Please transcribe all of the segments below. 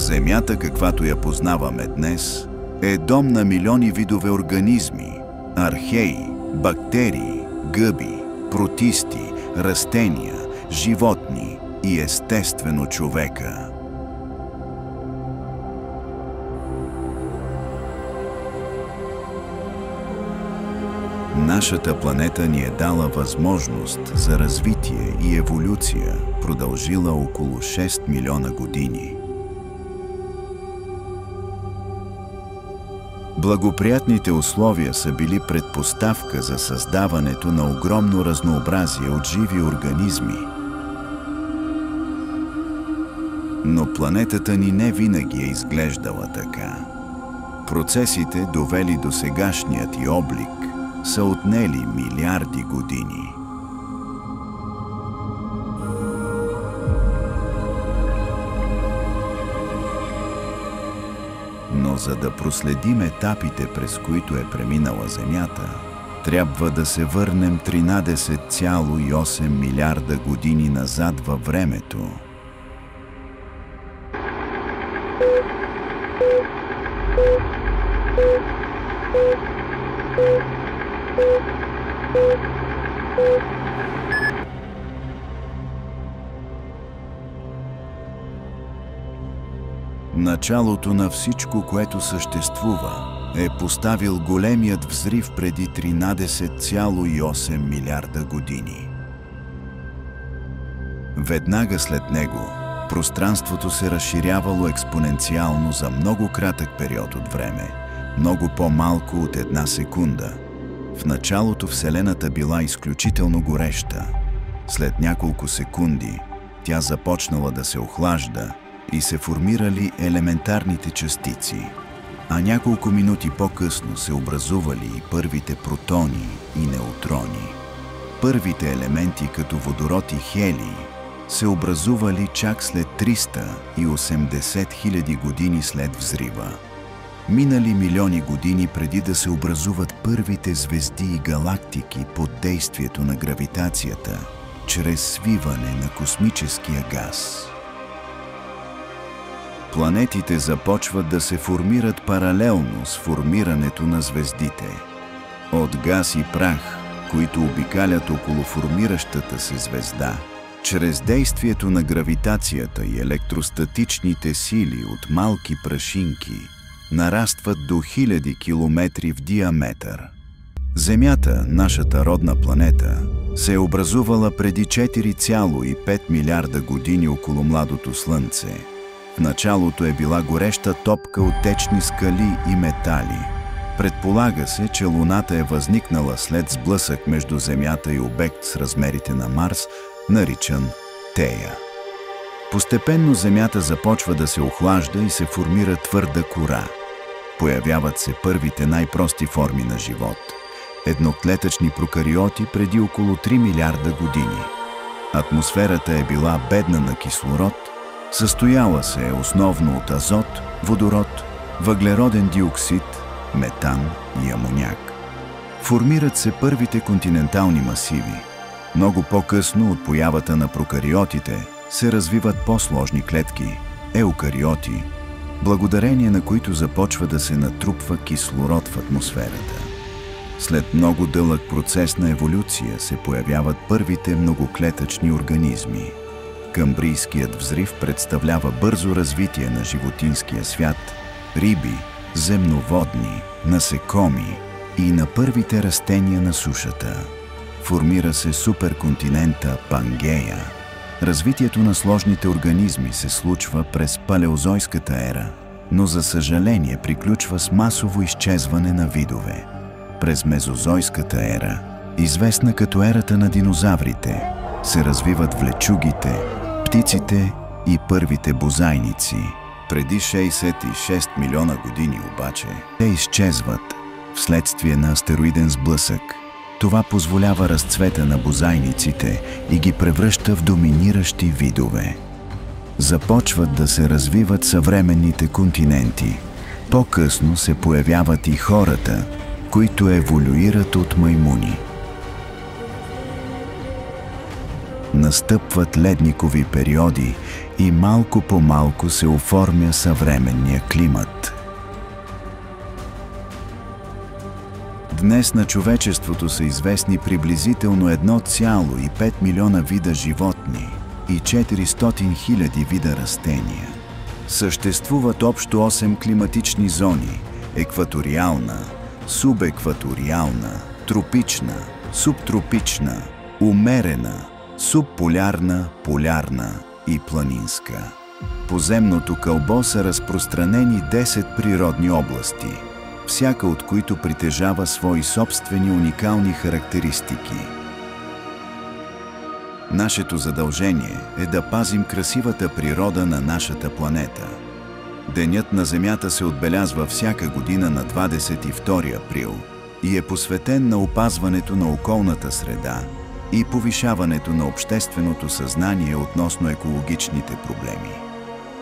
Земята, каквато я познаваме днес, е дом на милиони видове организми, археи, бактерии, гъби, протисти, растения, животни и естествено човека. Нашата планета ни е дала възможност за развитие и еволюция, продължила около 6 милиона години. Благоприятните условия са били предпоставка за създаването на огромно разнообразие от живи организми. Но планетата ни не винаги е изглеждала така. Процесите, довели до сегашният ѝ облик, са отнели милиарди години. Но за да проследим етапите, през които е преминала Земята, трябва да се върнем 13,8 милиарда години назад във времето. Началото на всичко, което съществува, е поставил големият взрив преди 13,8 милиарда години. Веднага след него, пространството се разширявало експоненциално за много кратък период от време, много по-малко от една секунда. В началото Вселената била изключително гореща. След няколко секунди тя започнала да се охлажда и се формирали елементарните частици, а няколко минути по-късно се образували и първите протони и неутрони. Първите елементи, като водород и хелий, се образували чак след 380 хиляди години след взрива. Минали милиони години преди да се образуват първите звезди и галактики под действието на гравитацията, чрез свиване на космическия газ. Планетите започват да се формират паралелно с формирането на звездите. От газ и прах, които обикалят около формиращата се звезда, чрез действието на гравитацията и електростатичните сили от малки прашинки, нарастват до хиляди километри в диаметър. Земята, нашата родна планета, се е образувала преди 4,5 милиарда години около младото Слънце. В началото е била гореща топка от течни скали и метали. Предполага се, че Луната е възникнала след сблъсък между Земята и обект с размерите на Марс, наричан Тея. Постепенно Земята започва да се охлажда и се формира твърда кора. Появяват се първите най-прости форми на живот – едноклетъчни прокариоти преди около 3 милиарда години. Атмосферата е била бедна на кислород, състояла се е основно от азот, водород, въглероден диоксид, метан и амоняк. Формират се първите континентални масиви. Много по-късно от появата на прокариотите се развиват по-сложни клетки – еукариоти, благодарение на които започва да се натрупва кислород в атмосферата. След много дълъг процес на еволюция се появяват първите многоклетъчни организми. Камбрийският взрив представлява бързо развитие на животинския свят, риби, земноводни, насекоми и на първите растения на сушата. Формира се суперконтинента Пангея. Развитието на сложните организми се случва през палеозойската ера, но за съжаление приключва с масово изчезване на видове. През мезозойската ера, известна като ерата на динозаврите, се развиват влечугите, птиците и първите бозайници. Преди 66 милиона години обаче те изчезват вследствие на астероиден сблъсък. Това позволява разцвета на бозайниците и ги превръща в доминиращи видове. Започват да се развиват съвременните континенти. По-късно се появяват и хората, които еволюират от маймуни. Настъпват ледникови периоди и малко по малко се оформя съвременния климат. Днес на човечеството са известни приблизително 1,5 милиона вида животни и 400 000 вида растения. Съществуват общо 8 климатични зони – екваториална, субекваториална, тропична, субтропична, умерена, субполярна, полярна и планинска. По земното кълбо са разпространени 10 природни области, всяка от които притежава свои собствени уникални характеристики. Нашето задължение е да пазим красивата природа на нашата планета. Денят на Земята се отбелязва всяка година на 22 април и е посветен на опазването на околната среда и повишаването на общественото съзнание относно екологичните проблеми.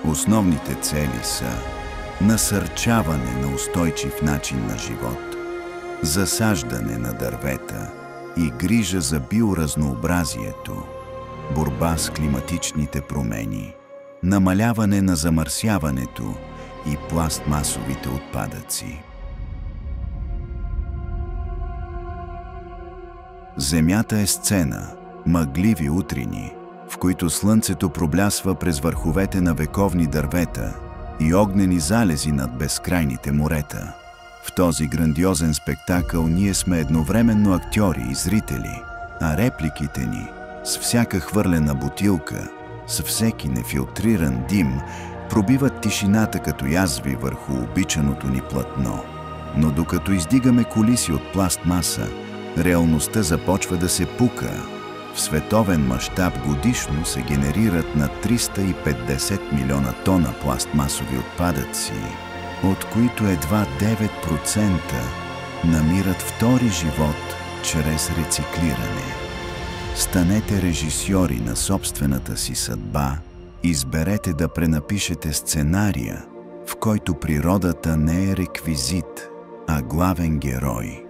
Основните цели са насърчаване на устойчив начин на живот, засаждане на дървета и грижа за биоразнообразието, борба с климатичните промени, намаляване на замърсяването и пластмасовите отпадъци. Земята е сцена, мъгливи утрини, в които слънцето проблясва през върховете на вековни дървета и огнени залези над безкрайните морета. В този грандиозен спектакъл ние сме едновременно актьори и зрители, а репликите ни, с всяка хвърлена бутилка, с всеки нефилтриран дим, пробиват тишината като язви върху обичаното ни платно. Но докато издигаме кулиси от пластмаса, реалността започва да се пука. В световен мащаб годишно се генерират на 350 милиона тона пластмасови отпадъци, от които едва 9% намират втори живот чрез рециклиране. Станете режисьори на собствената си съдба, изберете да пренапишете сценария, в който природата не е реквизит, а главен герой.